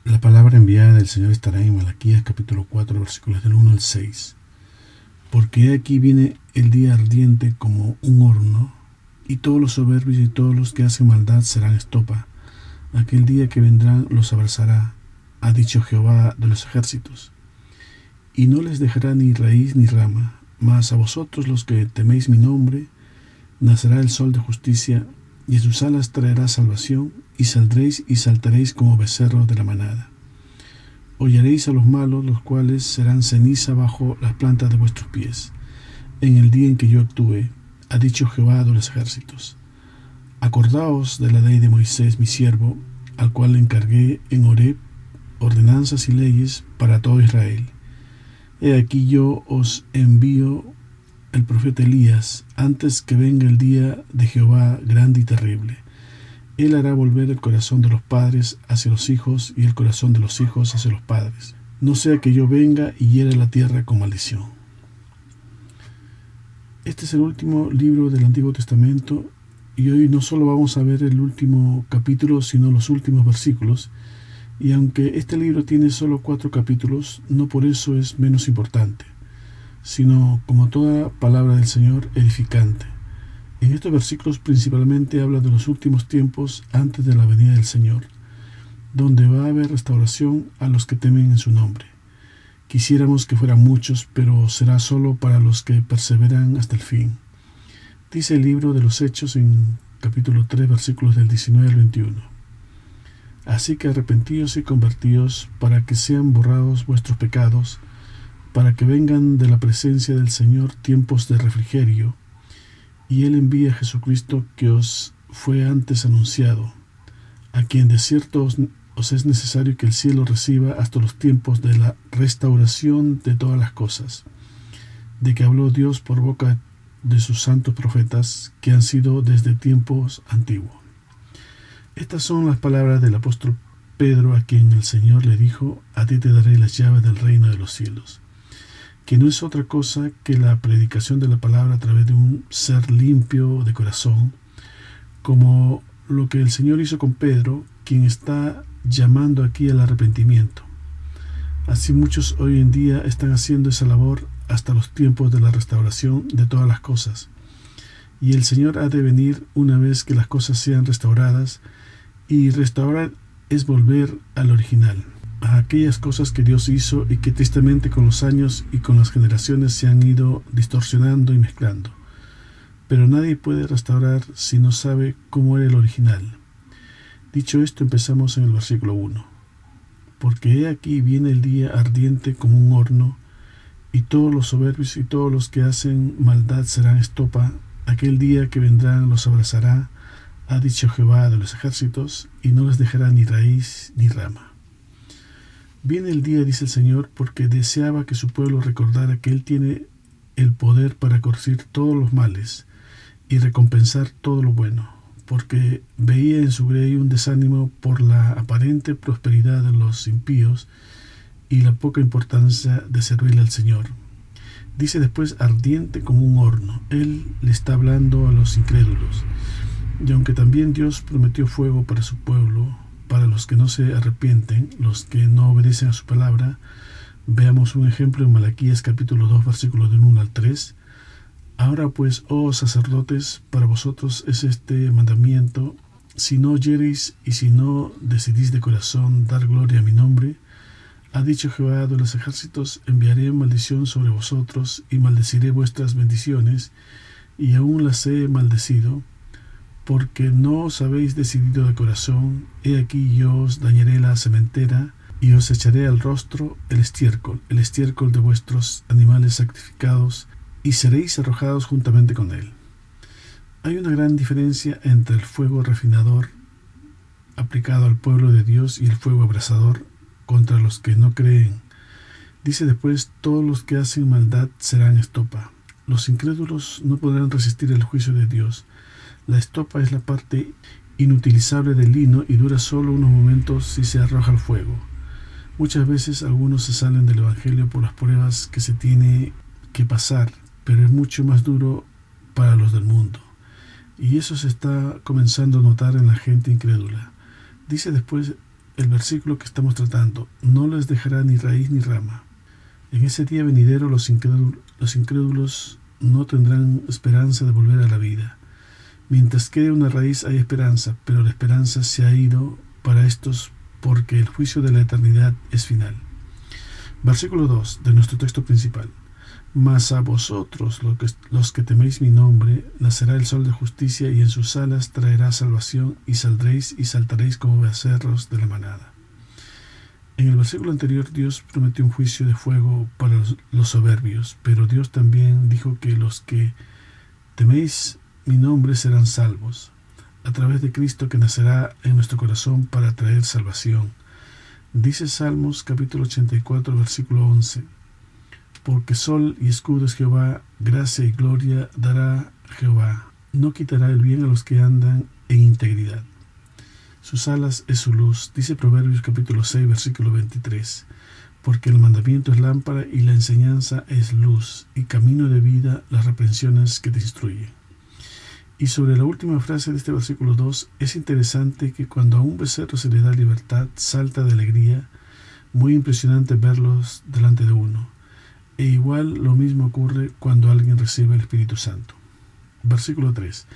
La palabra enviada del Señor estará en Malaquías capítulo 4, versículos del 1 al 6. Porque aquí viene el día ardiente como un horno, y todos los soberbios y todos los que hacen maldad serán estopa. Aquel día que vendrán los abrazará, ha dicho Jehová de los ejércitos. Y no les dejará ni raíz ni rama, mas a vosotros los que teméis mi nombre, nacerá el sol de justicia, y en sus alas traerá salvación, y saldréis y saltaréis como becerro de la manada. Hollaréis a los malos, los cuales serán ceniza bajo las plantas de vuestros pies, en el día en que yo actúe, ha dicho Jehová de los ejércitos. Acordaos de la ley de Moisés, mi siervo, al cual le encargué en Horeb ordenanzas y leyes para todo Israel. He aquí yo os envío el profeta Elías, antes que venga el día de Jehová grande y terrible. Él hará volver el corazón de los padres hacia los hijos y el corazón de los hijos hacia los padres, no sea que yo venga y hiera la tierra con maldición. Este es el último libro del Antiguo Testamento y hoy no solo vamos a ver el último capítulo, sino los últimos versículos. Y aunque este libro tiene solo 4 capítulos, no por eso es menos importante, sino, como toda palabra del Señor, edificante. En estos versículos principalmente habla de los últimos tiempos antes de la venida del Señor, donde va a haber restauración a los que temen en su nombre. Quisiéramos que fueran muchos, pero será solo para los que perseveran hasta el fin. Dice el libro de los Hechos en capítulo 3, versículos del 19 al 21. Así que arrepentíos y convertíos para que sean borrados vuestros pecados, para que vengan de la presencia del Señor tiempos de refrigerio, y Él envía a Jesucristo que os fue antes anunciado, a quien de cierto os es necesario que el cielo reciba hasta los tiempos de la restauración de todas las cosas, de que habló Dios por boca de sus santos profetas, que han sido desde tiempos antiguos. Estas son las palabras del apóstol Pedro, a quien el Señor le dijo: a ti te daré las llaves del reino de los cielos, que no es otra cosa que la predicación de la palabra a través de un ser limpio de corazón, como lo que el Señor hizo con Pedro, quien está llamando aquí al arrepentimiento. Así muchos hoy en día están haciendo esa labor hasta los tiempos de la restauración de todas las cosas. Y el Señor ha de venir una vez que las cosas sean restauradas, y restaurar es volver al original, a aquellas cosas que Dios hizo y que tristemente con los años y con las generaciones se han ido distorsionando y mezclando. Pero nadie puede restaurar si no sabe cómo era el original. Dicho esto, empezamos en el versículo 1. Porque he aquí viene el día ardiente como un horno, y todos los soberbios y todos los que hacen maldad serán estopa. Aquel día que vendrán los abrazará, ha dicho Jehová de los ejércitos, y no les dejará ni raíz ni rama. Viene el día, dice el Señor, porque deseaba que su pueblo recordara que Él tiene el poder para corregir todos los males y recompensar todo lo bueno, porque veía en su grey un desánimo por la aparente prosperidad de los impíos y la poca importancia de servirle al Señor. Dice después ardiente como un horno. Él le está hablando a los incrédulos. Y aunque también Dios prometió fuego para su pueblo, para los que no se arrepienten, los que no obedecen a su palabra, veamos un ejemplo en Malaquías capítulo 2, versículos del 1 al 3. Ahora pues, oh sacerdotes, para vosotros es este mandamiento: si no oyereis y si no decidís de corazón dar gloria a mi nombre, ha dicho Jehová de los ejércitos, enviaré maldición sobre vosotros y maldeciré vuestras bendiciones, y aún las he maldecido, porque no os habéis decidido de corazón. He aquí yo os dañaré la sementera, y os echaré al rostro el estiércol de vuestros animales sacrificados, y seréis arrojados juntamente con él. Hay una gran diferencia entre el fuego refinador aplicado al pueblo de Dios y el fuego abrasador contra los que no creen. Dice después: todos los que hacen maldad serán estopa. Los incrédulos no podrán resistir el juicio de Dios. La estopa es la parte inutilizable del lino y dura solo unos momentos si se arroja al fuego. Muchas veces algunos se salen del evangelio por las pruebas que se tiene que pasar, pero es mucho más duro para los del mundo. Y eso se está comenzando a notar en la gente incrédula. Dice después el versículo que estamos tratando: no les dejará ni raíz ni rama. En ese día venidero los incrédulos no tendrán esperanza de volver a la vida. Mientras quede una raíz hay esperanza, pero la esperanza se ha ido para estos porque el juicio de la eternidad es final. Versículo 2 de nuestro texto principal: mas a vosotros, los que teméis mi nombre, nacerá el sol de justicia, y en sus alas traerá salvación, y saldréis y saltaréis como becerros de la manada. En el versículo anterior Dios prometió un juicio de fuego para los soberbios, pero Dios también dijo que los que teméis mi nombre serán salvos, a través de Cristo, que nacerá en nuestro corazón para traer salvación. Dice Salmos capítulo 84, versículo 11: porque sol y escudo es Jehová, gracia y gloria dará Jehová. No quitará el bien a los que andan en integridad. Sus alas es su luz. Dice Proverbios capítulo 6, versículo 23: porque el mandamiento es lámpara y la enseñanza es luz, y camino de vida las reprensiones que te instruyen. Y sobre la última frase de este versículo 2, es interesante que cuando a un becerro se le da libertad, salta de alegría. Muy impresionante verlos delante de uno. E igual lo mismo ocurre cuando alguien recibe el Espíritu Santo. Versículo 3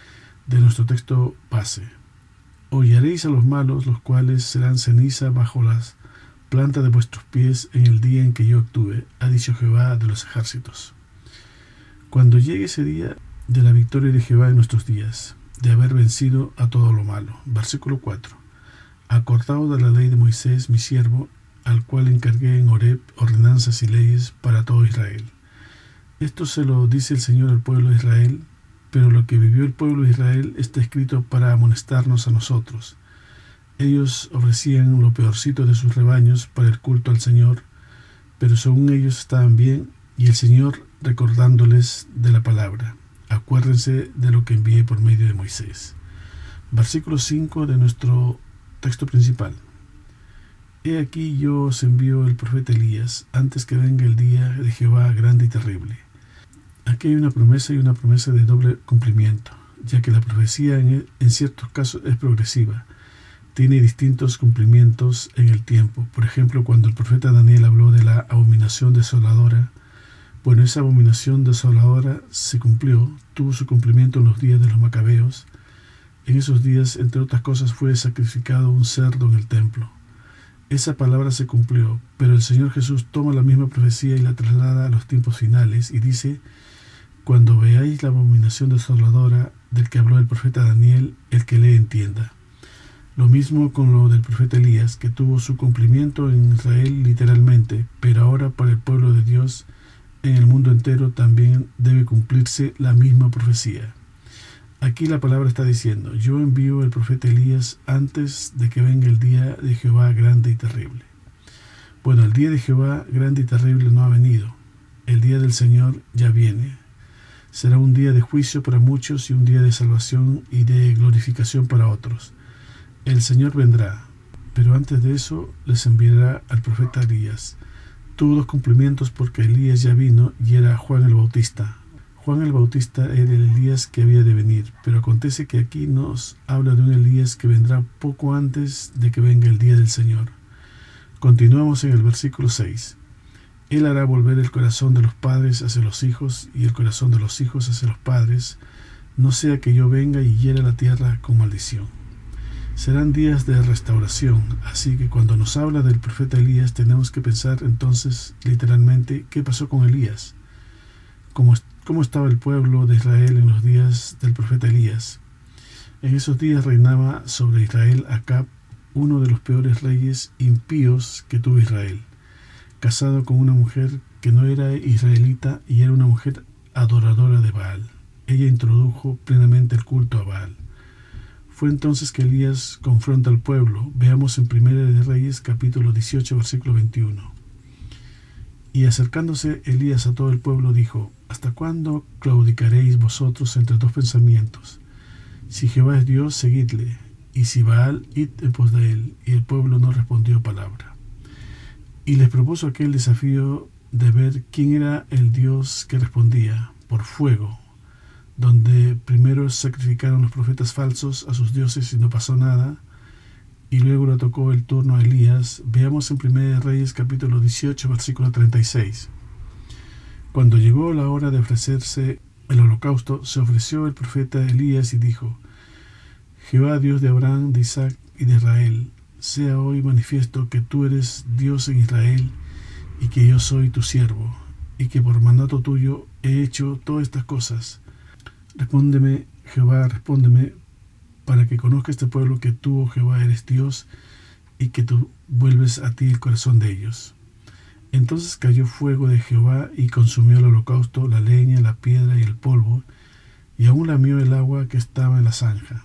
de nuestro texto base: hollaréis a los malos, los cuales serán ceniza bajo las plantas de vuestros pies en el día en que yo actúe, ha dicho Jehová de los ejércitos. Cuando llegue ese día de la victoria de Jehová en nuestros días, de haber vencido a todo lo malo. Versículo 4: acordado de la ley de Moisés, mi siervo, al cual encargué en Horeb ordenanzas y leyes para todo Israel. Esto se lo dice el Señor al pueblo de Israel, pero lo que vivió el pueblo de Israel está escrito para amonestarnos a nosotros. Ellos ofrecían lo peorcito de sus rebaños para el culto al Señor, pero según ellos estaban bien, y el Señor recordándoles de la palabra: acuérdense de lo que envié por medio de Moisés. Versículo 5 de nuestro texto principal: he aquí yo os envío el profeta Elías, antes que venga el día de Jehová grande y terrible. Aquí hay una promesa y una promesa de doble cumplimiento, ya que la profecía en ciertos casos es progresiva. Tiene distintos cumplimientos en el tiempo. Por ejemplo, cuando el profeta Daniel habló de la abominación desoladora, bueno, esa abominación desoladora se cumplió, tuvo su cumplimiento en los días de los macabeos. En esos días, entre otras cosas, fue sacrificado un cerdo en el templo. Esa palabra se cumplió, pero el Señor Jesús toma la misma profecía y la traslada a los tiempos finales y dice: cuando veáis la abominación desoladora del que habló el profeta Daniel, el que lee entienda. Lo mismo con lo del profeta Elías, que tuvo su cumplimiento en Israel literalmente, pero ahora para el pueblo de Dios en el mundo entero también debe cumplirse la misma profecía. Aquí la palabra está diciendo: yo envío el profeta Elías antes de que venga el día de Jehová grande y terrible. Bueno, el día de Jehová grande y terrible no ha venido. El día del Señor ya viene. Será un día de juicio para muchos y un día de salvación y de glorificación para otros. El Señor vendrá, pero antes de eso les enviará al profeta Elías. Tuvo dos cumplimientos porque Elías ya vino y era Juan el Bautista. Juan el Bautista era el Elías que había de venir, pero acontece que aquí nos habla de un Elías que vendrá poco antes de que venga el día del Señor. Continuamos en el versículo 6. Él hará volver el corazón de los padres hacia los hijos y el corazón de los hijos hacia los padres, no sea que yo venga y hiera la tierra con maldición. Serán días de restauración, así que cuando nos habla del profeta Elías tenemos que pensar entonces literalmente qué pasó con Elías, cómo estaba el pueblo de Israel en los días del profeta Elías. En esos días reinaba sobre Israel Acab, uno de los peores reyes impíos que tuvo Israel, casado con una mujer que no era israelita y era una mujer adoradora de Baal. Ella introdujo plenamente el culto a Baal. Fue entonces que Elías confronta al pueblo. Veamos en Primera de Reyes, capítulo 18, versículo 21. Y acercándose Elías a todo el pueblo dijo: ¿hasta cuándo claudicaréis vosotros entre dos pensamientos? Si Jehová es Dios, seguidle, y si Baal, id en pos de él. Y el pueblo no respondió palabra. Y les propuso aquel desafío de ver quién era el Dios que respondía, por fuego, donde primero sacrificaron los profetas falsos a sus dioses y no pasó nada, y luego le tocó el turno a Elías. Veamos en 1 Reyes capítulo 18, versículo 36. Cuando llegó la hora de ofrecerse el holocausto, se ofreció el profeta Elías y dijo: Jehová, Dios de Abraham, de Isaac y de Israel, sea hoy manifiesto que tú eres Dios en Israel y que yo soy tu siervo, y que por mandato tuyo he hecho todas estas cosas. Respóndeme, Jehová, respóndeme, para que conozca este pueblo que tú, oh Jehová, eres Dios, y que tú vuelves a ti el corazón de ellos. Entonces cayó fuego de Jehová y consumió el holocausto, la leña, la piedra y el polvo, y aún lamió el agua que estaba en la zanja.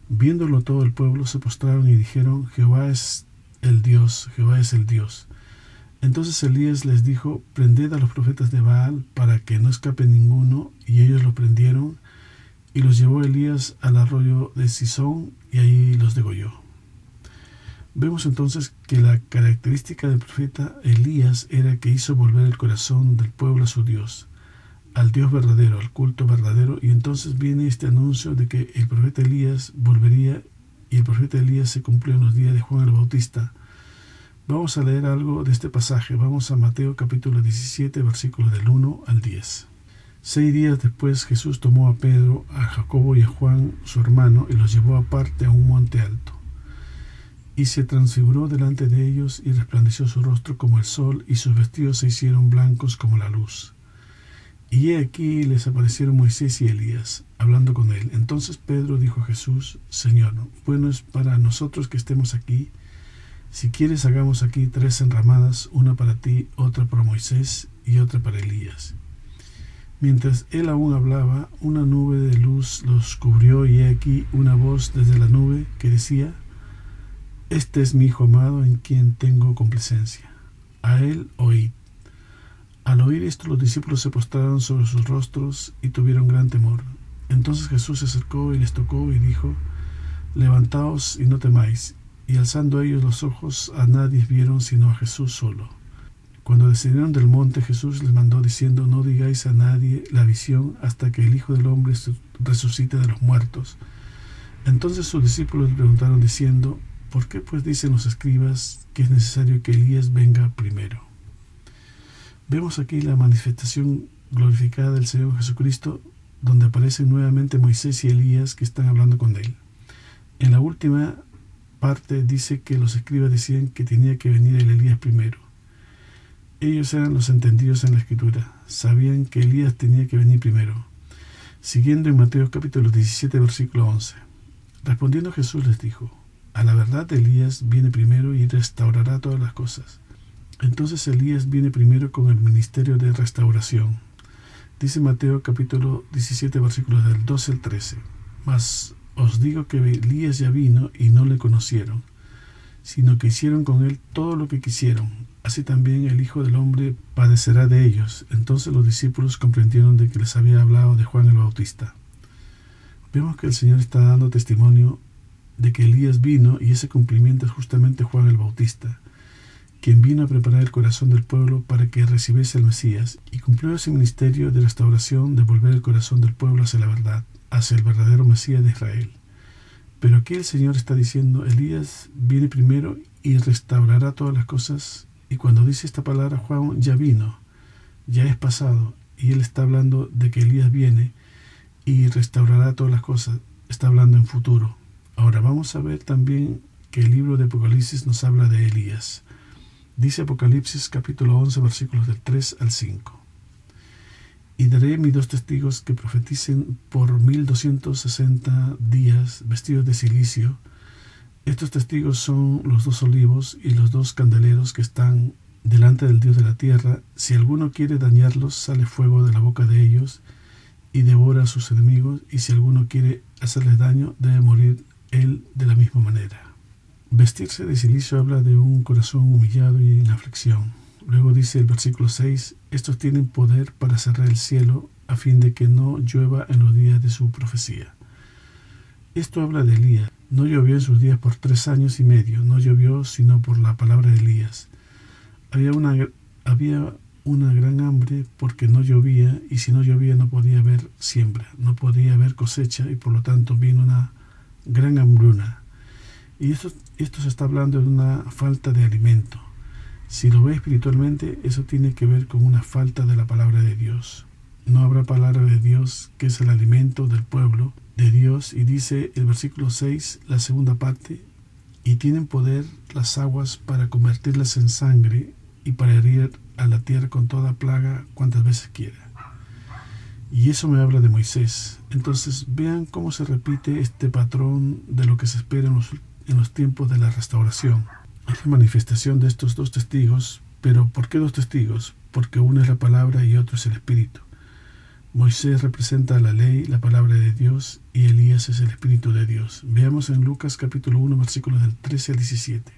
Viéndolo todo el pueblo se postraron y dijeron: Jehová es el Dios, Jehová es el Dios. Entonces Elías les dijo: prended a los profetas de Baal para que no escape ninguno, y ellos lo prendieron, y los llevó Elías al arroyo de Sison, y ahí los degolló. Vemos entonces que la característica del profeta Elías era que hizo volver el corazón del pueblo a su Dios, al Dios verdadero, al culto verdadero, y entonces viene este anuncio de que el profeta Elías volvería, y el profeta Elías se cumplió en los días de Juan el Bautista. Vamos a leer algo de este pasaje. Vamos a Mateo capítulo 17, versículos del 1 al 10. 6 días después Jesús tomó a Pedro, a Jacobo y a Juan, su hermano, y los llevó aparte a un monte alto. Y se transfiguró delante de ellos, y resplandeció su rostro como el sol, y sus vestidos se hicieron blancos como la luz. Y he aquí les aparecieron Moisés y Elías, hablando con él. Entonces Pedro dijo a Jesús: Señor, bueno es para nosotros que estemos aquí. Si quieres, hagamos aquí 3 enramadas, una para ti, otra para Moisés y otra para Elías. Mientras él aún hablaba, una nube de luz los cubrió, y he aquí una voz desde la nube que decía: Este es mi Hijo amado, en quien tengo complacencia. A él oíd. Al oír esto, los discípulos se postraron sobre sus rostros y tuvieron gran temor. Entonces Jesús se acercó y les tocó y dijo: Levantaos y no temáis. Y alzando ellos los ojos, a nadie vieron sino a Jesús solo. Cuando descendieron del monte, Jesús les mandó diciendo: No digáis a nadie la visión hasta que el Hijo del Hombre resucite de los muertos. Entonces sus discípulos le preguntaron diciendo: ¿Por qué pues dicen los escribas que es necesario que Elías venga primero? Vemos aquí la manifestación glorificada del Señor Jesucristo, donde aparecen nuevamente Moisés y Elías que están hablando con él. En la última parte dice que los escribas decían que tenía que venir el Elías primero. Ellos eran los entendidos en la Escritura, sabían que Elías tenía que venir primero. Siguiendo en Mateo capítulo 17, versículo 11. Respondiendo Jesús les dijo: A la verdad Elías viene primero y restaurará todas las cosas. Entonces Elías viene primero con el ministerio de restauración. Dice Mateo capítulo 17, versículos del 12 al 13. Mas os digo que Elías ya vino y no le conocieron, sino que hicieron con él todo lo que quisieron. Así también el Hijo del Hombre padecerá de ellos. Entonces los discípulos comprendieron de que les había hablado de Juan el Bautista. Vemos que el Señor está dando testimonio de que Elías vino, y ese cumplimiento es justamente Juan el Bautista, quien vino a preparar el corazón del pueblo para que recibiese al Mesías, y cumplió ese ministerio de restauración, de volver el corazón del pueblo hacia la verdad, hacia el verdadero Mesías de Israel. Pero aquí el Señor está diciendo: Elías viene primero y restaurará todas las cosas. Y cuando dice esta palabra, Juan ya vino, ya es pasado, y él está hablando de que Elías viene y restaurará todas las cosas. Está hablando en futuro. Ahora vamos a ver también que el libro de Apocalipsis nos habla de Elías. Dice Apocalipsis capítulo 11, versículos del 3 al 5. Y daré mis 2 testigos que profeticen por 1260 días, vestidos de cilicio. Estos testigos son los 2 olivos y los 2 candeleros que están delante del Dios de la tierra. Si alguno quiere dañarlos, sale fuego de la boca de ellos y devora a sus enemigos. Y si alguno quiere hacerles daño, debe morir él de la misma manera. Vestirse de cilicio habla de un corazón humillado y en aflicción. Luego dice el versículo 6: Estos tienen poder para cerrar el cielo, a fin de que no llueva en los días de su profecía. Esto habla de Elías. No llovió en sus días por 3 años y medio. No llovió sino por la palabra de Elías. Había una gran hambre porque no llovía, y si no llovía no podía haber siembra, no podía haber cosecha, y por lo tanto vino una gran hambruna. Y esto se está hablando de una falta de alimento. Si lo ve espiritualmente, eso tiene que ver con una falta de la palabra de Dios. No habrá palabra de Dios, que es el alimento del pueblo de Dios. Y dice el versículo 6, la segunda parte, y tienen poder las aguas para convertirlas en sangre y para herir a la tierra con toda plaga cuantas veces quiera. Y eso me habla de Moisés. Entonces vean cómo se repite este patrón de lo que se espera en los tiempos de la restauración. Es la manifestación de estos dos testigos. Pero ¿por qué dos testigos? Porque uno es la palabra y otro es el Espíritu. Moisés representa la ley, la palabra de Dios, y Elías es el Espíritu de Dios. Veamos en Lucas capítulo 1, versículos del 13 al 17.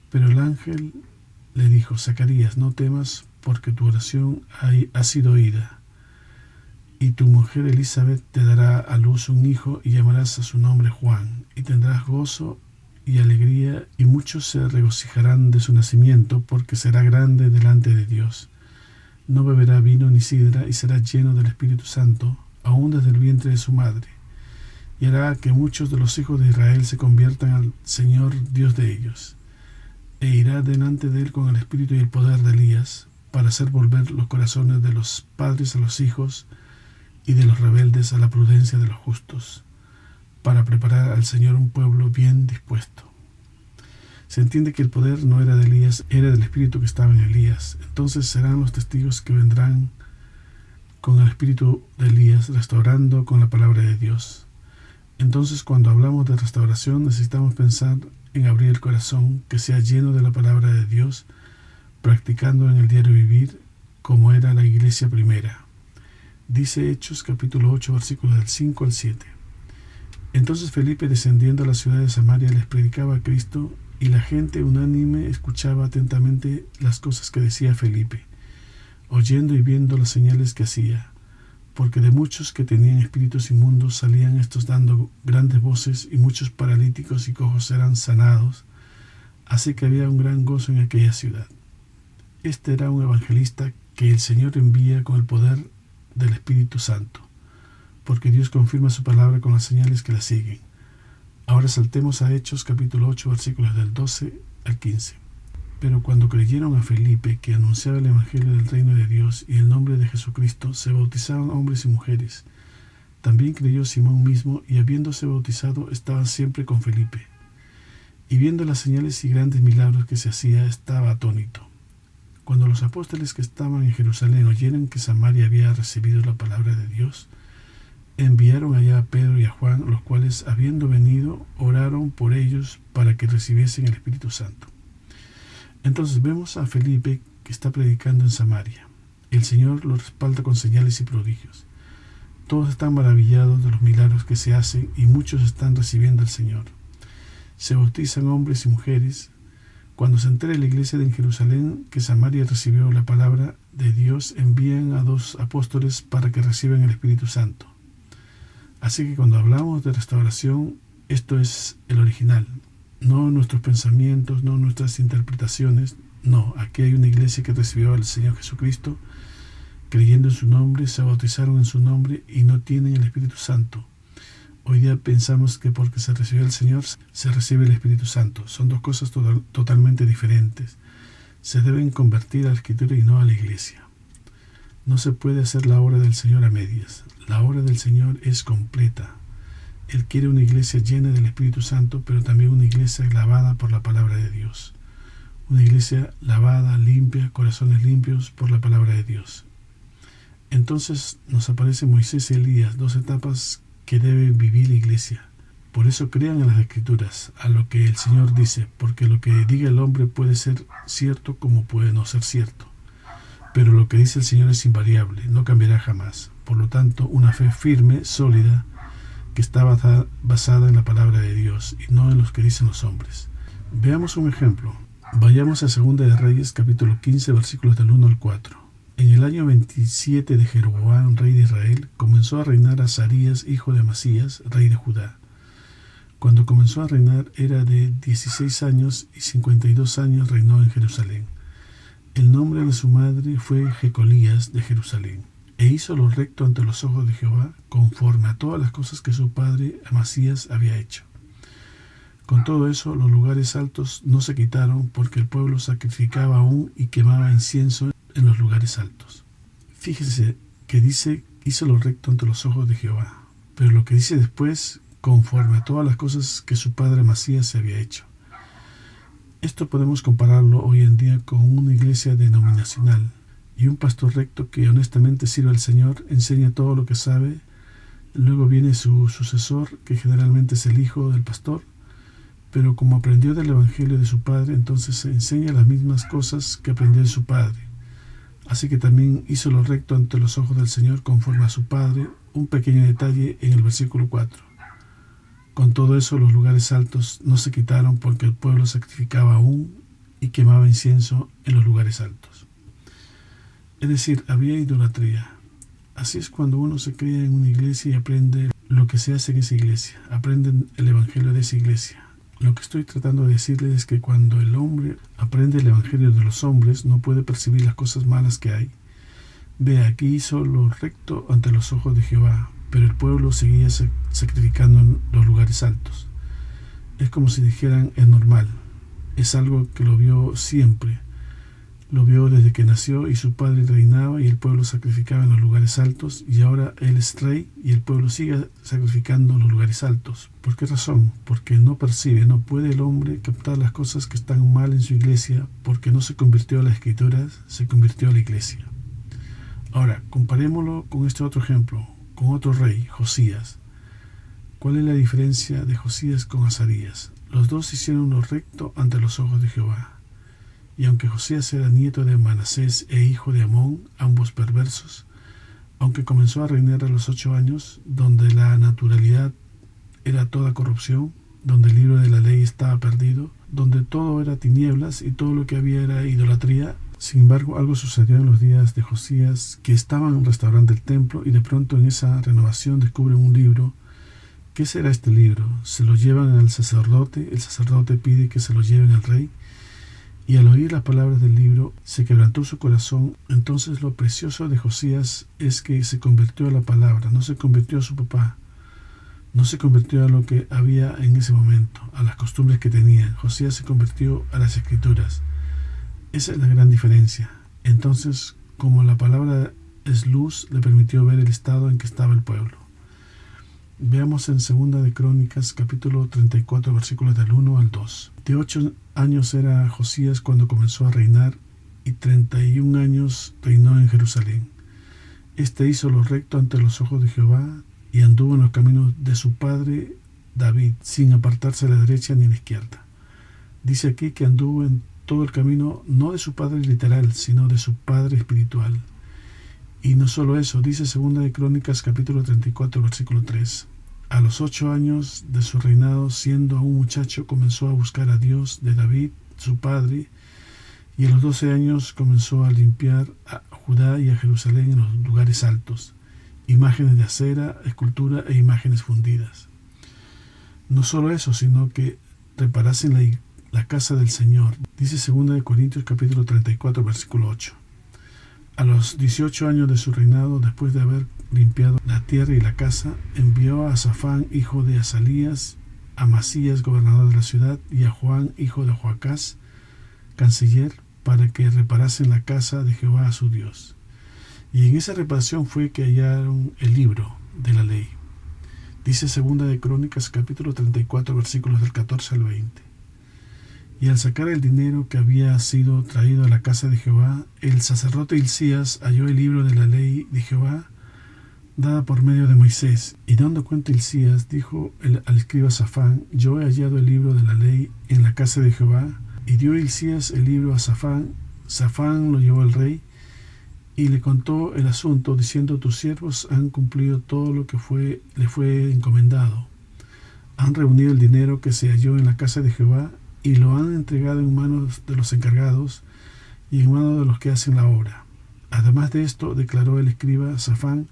Pero el ángel le dijo: Zacarías, no temas, porque tu oración ha sido oída, y tu mujer Elizabeth te dará a luz un hijo, y llamarás a su nombre Juan, y tendrás gozo y alegría, y muchos se regocijarán de su nacimiento, porque será grande delante de Dios. No beberá vino ni sidra, y será lleno del Espíritu Santo, aún desde el vientre de su madre, y hará que muchos de los hijos de Israel se conviertan al Señor Dios de ellos, e irá delante de él con el espíritu y el poder de Elías, para hacer volver los corazones de los padres a los hijos, y de los rebeldes a la prudencia de los justos, para preparar al Señor un pueblo bien dispuesto. Se entiende que el poder no era de Elías, era del espíritu que estaba en Elías. Entonces serán los testigos que vendrán con el espíritu de Elías, restaurando con la palabra de Dios. Entonces, cuando hablamos de restauración, necesitamos pensar en abrir el corazón, que sea lleno de la palabra de Dios, practicando en el diario vivir como era la iglesia primera. Dice Hechos capítulo 8, versículos del 5 al 7. Entonces Felipe, descendiendo a la ciudad de Samaria, les predicaba a Cristo, y la gente unánime escuchaba atentamente las cosas que decía Felipe, oyendo y viendo las señales que hacía, porque de muchos que tenían espíritus inmundos salían estos dando grandes voces, y muchos paralíticos y cojos eran sanados, así que había un gran gozo en aquella ciudad. Este era un evangelista que el Señor envía con el poder del Espíritu Santo, porque Dios confirma su palabra con las señales que la siguen. Ahora saltemos a Hechos capítulo 8, versículos del 12 al 15. Pero cuando creyeron a Felipe, que anunciaba el evangelio del reino de Dios y el nombre de Jesucristo, se bautizaron hombres y mujeres. También creyó Simón mismo, y habiéndose bautizado estaba siempre con Felipe. Y viendo las señales y grandes milagros que se hacía, estaba atónito. Cuando los apóstoles que estaban en Jerusalén oyeron que Samaria había recibido la palabra de Dios, enviaron allá a Pedro y a Juan, los cuales, habiendo venido, oraron por ellos para que recibiesen el Espíritu Santo. Entonces vemos a Felipe que está predicando en Samaria. El Señor lo respalda con señales y prodigios. Todos están maravillados de los milagros que se hacen, y muchos están recibiendo al Señor. Se bautizan hombres y mujeres. Cuando se entere la iglesia de Jerusalén que Samaria recibió la palabra de Dios, envían a 2 apóstoles para que reciban el Espíritu Santo. Así que cuando hablamos de restauración, esto es el original, no nuestros pensamientos, no nuestras interpretaciones. No, aquí hay una iglesia que recibió al Señor Jesucristo, creyendo en su nombre, se bautizaron en su nombre y no tienen el Espíritu Santo. Hoy día pensamos que porque se recibió el Señor, se recibe el Espíritu Santo. Son dos cosas totalmente diferentes. Se deben convertir a la Escritura y no a la iglesia. No se puede hacer la obra del Señor a medias. La obra del Señor es completa. Él quiere una iglesia llena del Espíritu Santo, pero también una iglesia lavada por la palabra de Dios. Una iglesia lavada, limpia, corazones limpios por la palabra de Dios. Entonces nos aparecen Moisés y Elías, 2 etapas que debe vivir la iglesia. Por eso crean en las Escrituras, a lo que el Señor dice, porque lo que diga el hombre puede ser cierto como puede no ser cierto. Pero lo que dice el Señor es invariable, no cambiará jamás. Por lo tanto, una fe firme, sólida, que está basada en la palabra de Dios y no en los que dicen los hombres. Veamos un ejemplo. Vayamos a 2 de Reyes, capítulo 15, versículos del 1 al 4. En el año 27 de Jeroboam, rey de Israel, comenzó a reinar Azarías, hijo de Amasías, rey de Judá. Cuando comenzó a reinar era de 16 años y 52 años reinó en Jerusalén. El nombre de su madre fue Jecolías de Jerusalén, e hizo lo recto ante los ojos de Jehová, conforme a todas las cosas que su padre Amasías había hecho. Con todo eso, los lugares altos no se quitaron porque el pueblo sacrificaba aún y quemaba incienso en los lugares altos. Fíjese que dice, hizo lo recto ante los ojos de Jehová, pero lo que dice después, conforme a todas las cosas que su padre Amasías se había hecho. Esto podemos compararlo hoy en día con una iglesia denominacional y un pastor recto que honestamente sirve al Señor, enseña todo lo que sabe. Luego viene su sucesor, que generalmente es el hijo del pastor, pero como aprendió del evangelio de su padre, entonces se enseña las mismas cosas que aprendió de su padre. Así que también hizo lo recto ante los ojos del Señor conforme a su padre. Un pequeño detalle en el versículo 4. Con todo eso, los lugares altos no se quitaron porque el pueblo sacrificaba aún y quemaba incienso en los lugares altos. Es decir, había idolatría. Así es cuando uno se cría en una iglesia y aprende lo que se hace en esa iglesia, aprenden el evangelio de esa iglesia. Lo que estoy tratando de decirles es que cuando el hombre aprende el evangelio de los hombres, no puede percibir las cosas malas que hay. Ve, aquí hizo lo recto ante los ojos de Jehová, pero el pueblo seguía sacrificando en los lugares altos. Es como si dijeran, es normal, es algo que lo vio siempre. Lo vio desde que nació y su padre reinaba y el pueblo sacrificaba en los lugares altos, y ahora él es rey y el pueblo sigue sacrificando en los lugares altos. ¿Por qué razón? Porque no percibe, no puede el hombre captar las cosas que están mal en su iglesia, porque no se convirtió a las escrituras, se convirtió a la iglesia. Ahora, comparémoslo con este otro ejemplo, con otro rey, Josías. ¿Cuál es la diferencia de Josías con Azarías? Los dos hicieron lo recto ante los ojos de Jehová. Y aunque Josías era nieto de Manasés e hijo de Amón, ambos perversos, aunque comenzó a reinar a los 8 años, donde la naturalidad era toda corrupción, donde el libro de la ley estaba perdido, donde todo era tinieblas y todo lo que había era idolatría. Sin embargo, algo sucedió en los días de Josías, que estaban restaurando el templo y de pronto en esa renovación descubren un libro. ¿Qué será este libro? Se lo llevan al sacerdote, el sacerdote pide que se lo lleven al rey, y al oír las palabras del libro se quebrantó su corazón. Entonces lo precioso de Josías es que se convirtió a la palabra, no se convirtió a su papá, no se convirtió a lo que había en ese momento, a las costumbres que tenía. Josías se convirtió a las escrituras. Esa es la gran diferencia. Entonces, como la palabra es luz, le permitió ver el estado en que estaba el pueblo. Veamos en 2 de Crónicas, capítulo 34, versículos del 1 al 2. De 8 años era Josías cuando comenzó a reinar, y 31 años reinó en Jerusalén. Este hizo lo recto ante los ojos de Jehová, y anduvo en los caminos de su padre David, sin apartarse a la derecha ni a la izquierda. Dice aquí que anduvo en todo el camino, no de su padre literal, sino de su padre espiritual. Y no solo eso, dice 2 de Crónicas, capítulo 34, versículo 3. A los 8 años de su reinado, siendo aún muchacho, comenzó a buscar a Dios de David, su padre, y a los 12 años comenzó a limpiar a Judá y a Jerusalén en los lugares altos, imágenes de acera, escultura e imágenes fundidas. No solo eso, sino que reparasen la casa del Señor. Dice 2 de Corintios, capítulo 34, versículo 8. A los 18 años de su reinado, después de haber limpiado la tierra y la casa, envió a Safán, hijo de Azalías, a Amasías, gobernador de la ciudad, y a Joán, hijo de Joacás, canciller, para que reparasen la casa de Jehová su Dios. Y en esa reparación fue que hallaron el libro de la ley. Dice 2 de Crónicas, capítulo 34, versículos del 14 al 20. Y al sacar el dinero que había sido traído a la casa de Jehová, el sacerdote Hilcías halló el libro de la ley de Jehová, dada por medio de Moisés. Y dando cuenta Hilcías, dijo al escriba Safán: yo he hallado el libro de la ley en la casa de Jehová. Y dio Hilcías el libro a Safán. Safán lo llevó al rey y le contó el asunto, diciendo: tus siervos han cumplido todo lo que le fue encomendado. Han reunido el dinero que se halló en la casa de Jehová y lo han entregado en manos de los encargados y en manos de los que hacen la obra. Además de esto, declaró el escriba Safán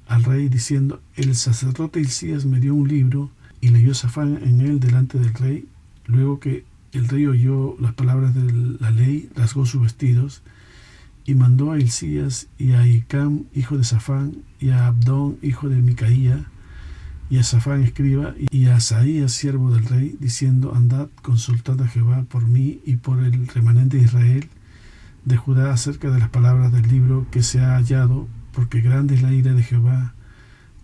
al rey, diciendo: el sacerdote Hilcías me dio un libro, y leyó Safán en él delante del rey. Luego que el rey oyó las palabras de la ley, rasgó sus vestidos, y mandó a Hilcías y a Hicam, hijo de Safán, y a Abdón, hijo de Micaía, y a Safán escriba, y a Asaías siervo del rey, diciendo: andad, consultad a Jehová por mí y por el remanente de Israel, de Judá, acerca de las palabras del libro que se ha hallado, porque grande es la ira de Jehová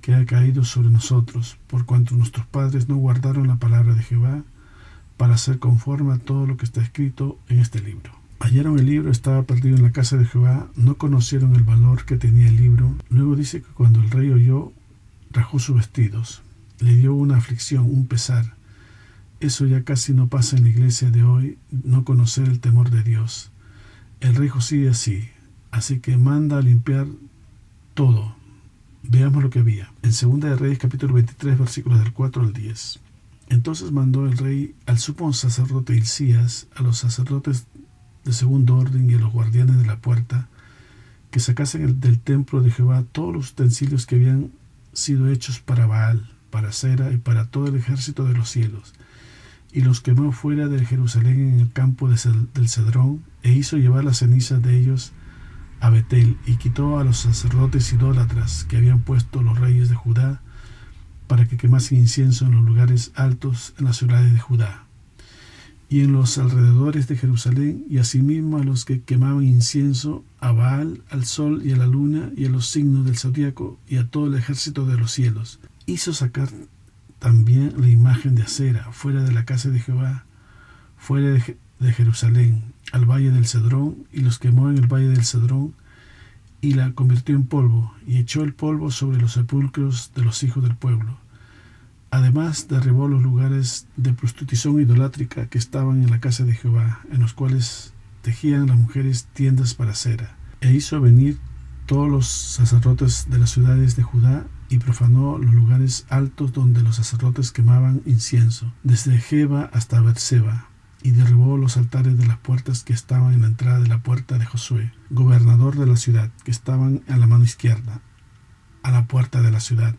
que ha caído sobre nosotros, por cuanto nuestros padres no guardaron la palabra de Jehová, para hacer conforme a todo lo que está escrito en este libro. Hallaron el libro, estaba perdido en la casa de Jehová, no conocieron el valor que tenía el libro. Luego dice que cuando el rey oyó, rajó sus vestidos, le dio una aflicción, un pesar. Eso ya casi no pasa en la iglesia de hoy, no conocer el temor de Dios. El rey Josías sí, así que manda a limpiar todo. Veamos lo que había. En 2 de Reyes capítulo 23 versículos del 4 al 10. Entonces mandó el rey al sumo sacerdote Hilcías, a los sacerdotes de segundo orden y a los guardianes de la puerta, que sacasen del templo de Jehová todos los utensilios que habían sido hechos para Baal, para Acera y para todo el ejército de los cielos, y los quemó fuera de Jerusalén en el campo del Cedrón, e hizo llevar las cenizas de ellos a Betel, y quitó a los sacerdotes idólatras que habían puesto los reyes de Judá, para que quemasen incienso en los lugares altos en las ciudades de Judá y en los alrededores de Jerusalén, y asimismo a los que quemaban incienso a Baal, al sol y a la luna y a los signos del zodíaco y a todo el ejército de los cielos. Hizo sacar también la imagen de Acera fuera de la casa de Jehová, fuera de Jerusalén, al valle del Cedrón, y los quemó en el valle del Cedrón, y la convirtió en polvo, y echó el polvo sobre los sepulcros de los hijos del pueblo. Además derribó los lugares de prostitución idolátrica que estaban en la casa de Jehová, en los cuales tejían las mujeres tiendas para cera, e hizo venir todos los sacerdotes de las ciudades de Judá, y profanó los lugares altos donde los sacerdotes quemaban incienso, desde Geba hasta Berseba, y derribó los altares de las puertas que estaban en la entrada de la puerta de Josué, gobernador de la ciudad, que estaban a la mano izquierda, a la puerta de la ciudad.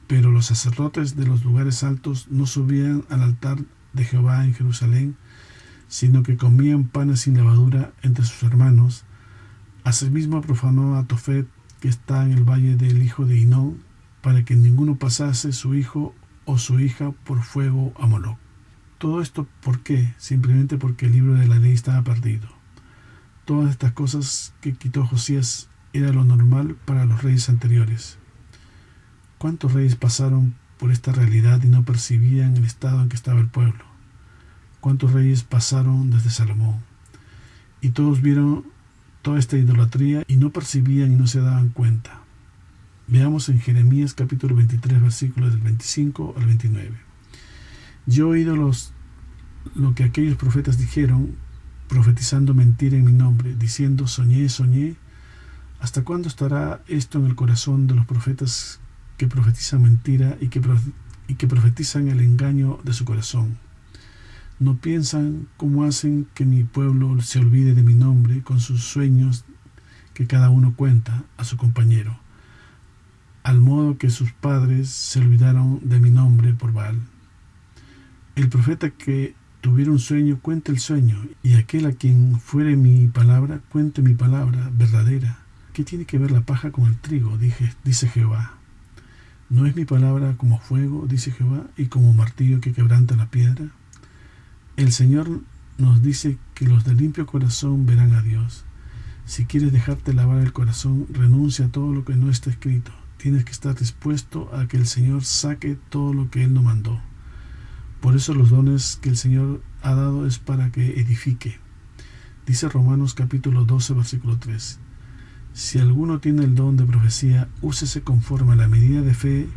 Pero los sacerdotes de los lugares altos no subían al altar de Jehová en Jerusalén, sino que comían panes sin levadura entre sus hermanos. Asimismo profanó a Tofet, que está en el valle del hijo de Hinón, para que ninguno pasase su hijo o su hija por fuego a Moloc. Todo esto, ¿por qué? Simplemente porque el libro de la ley estaba perdido. Todas estas cosas que quitó Josías era lo normal para los reyes anteriores. ¿Cuántos reyes pasaron por esta realidad y no percibían el estado en que estaba el pueblo? ¿Cuántos reyes pasaron desde Salomón? Y todos vieron toda esta idolatría y no percibían y no se daban cuenta. Veamos en Jeremías capítulo 23 versículos del 25 al 29. Yo he oído lo que aquellos profetas dijeron, profetizando mentira en mi nombre, diciendo: soñé, soñé. ¿Hasta cuándo estará esto en el corazón de los profetas que profetizan mentira y que profetizan el engaño de su corazón? ¿No piensan cómo hacen que mi pueblo se olvide de mi nombre con sus sueños que cada uno cuenta a su compañero, al modo que sus padres se olvidaron de mi nombre por Baal? El profeta que tuviera un sueño cuente el sueño, y aquel a quien fuere mi palabra cuente mi palabra verdadera. ¿Qué tiene que ver la paja con el trigo? Dice Jehová. ¿No es mi palabra como fuego, dice Jehová, y como martillo que quebranta la piedra? El Señor nos dice que los de limpio corazón verán a Dios. Si quieres dejarte lavar el corazón, renuncia a todo lo que no está escrito. Tienes que estar dispuesto a que el Señor saque todo lo que Él no mandó. Por eso los dones que el Señor ha dado es para que edifique. Dice Romanos capítulo 12, versículo 3. Si alguno tiene el don de profecía, úsese conforme a la medida de fe,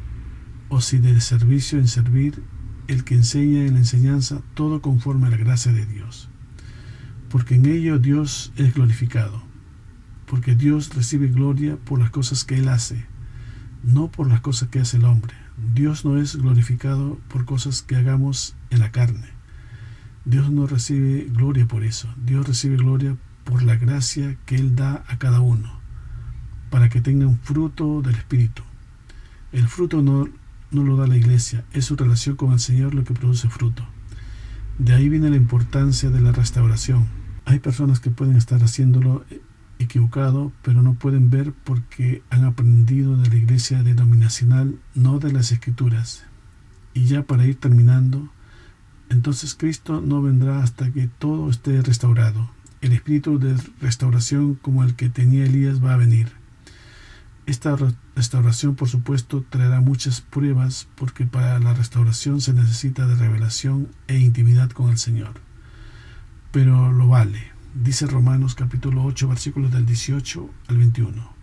o si de servicio en servir, el que enseña en la enseñanza, todo conforme a la gracia de Dios. Porque en ello Dios es glorificado, porque Dios recibe gloria por las cosas que Él hace, no por las cosas que hace el hombre. Dios no es glorificado por cosas que hagamos en la carne. Dios no recibe gloria por eso. Dios recibe gloria por la gracia que Él da a cada uno, para que tengan fruto del Espíritu. El fruto no lo da la iglesia, es su relación con el Señor lo que produce fruto. De ahí viene la importancia de la restauración. Hay personas que pueden estar haciéndolo equivocado, pero no pueden ver porque han aprendido de la iglesia denominacional, no de las Escrituras. Y ya para ir terminando, entonces Cristo no vendrá hasta que todo esté restaurado. El espíritu de restauración como el que tenía Elías va a venir. Esta restauración, por supuesto, traerá muchas pruebas, porque para la restauración se necesita de revelación e intimidad con el Señor. Pero lo vale. Dice Romanos capítulo 8, versículos del 18 al 21.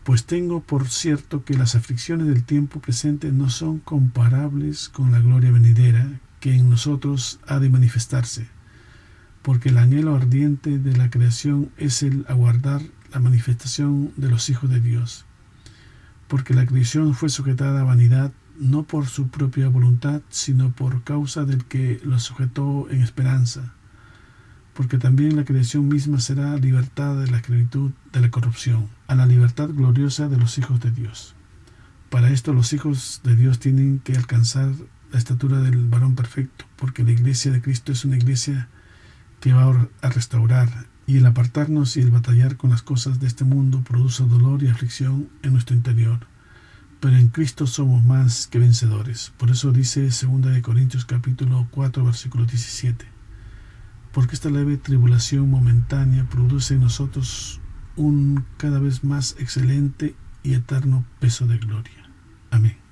Pues tengo por cierto que las aflicciones del tiempo presente no son comparables con la gloria venidera que en nosotros ha de manifestarse, porque el anhelo ardiente de la creación es el aguardar la manifestación de los hijos de Dios, porque la creación fue sujetada a vanidad no por su propia voluntad, sino por causa del que lo sujetó en esperanza, porque también la creación misma será libertada de la esclavitud de la corrupción, a la libertad gloriosa de los hijos de Dios. Para esto los hijos de Dios tienen que alcanzar la estatura del varón perfecto, porque la iglesia de Cristo es una iglesia que va a restaurar, y el apartarnos y el batallar con las cosas de este mundo produce dolor y aflicción en nuestro interior. Pero en Cristo somos más que vencedores. Por eso dice 2 Corintios capítulo 4, versículo 17. Porque esta leve tribulación momentánea produce en nosotros un cada vez más excelente y eterno peso de gloria. Amén.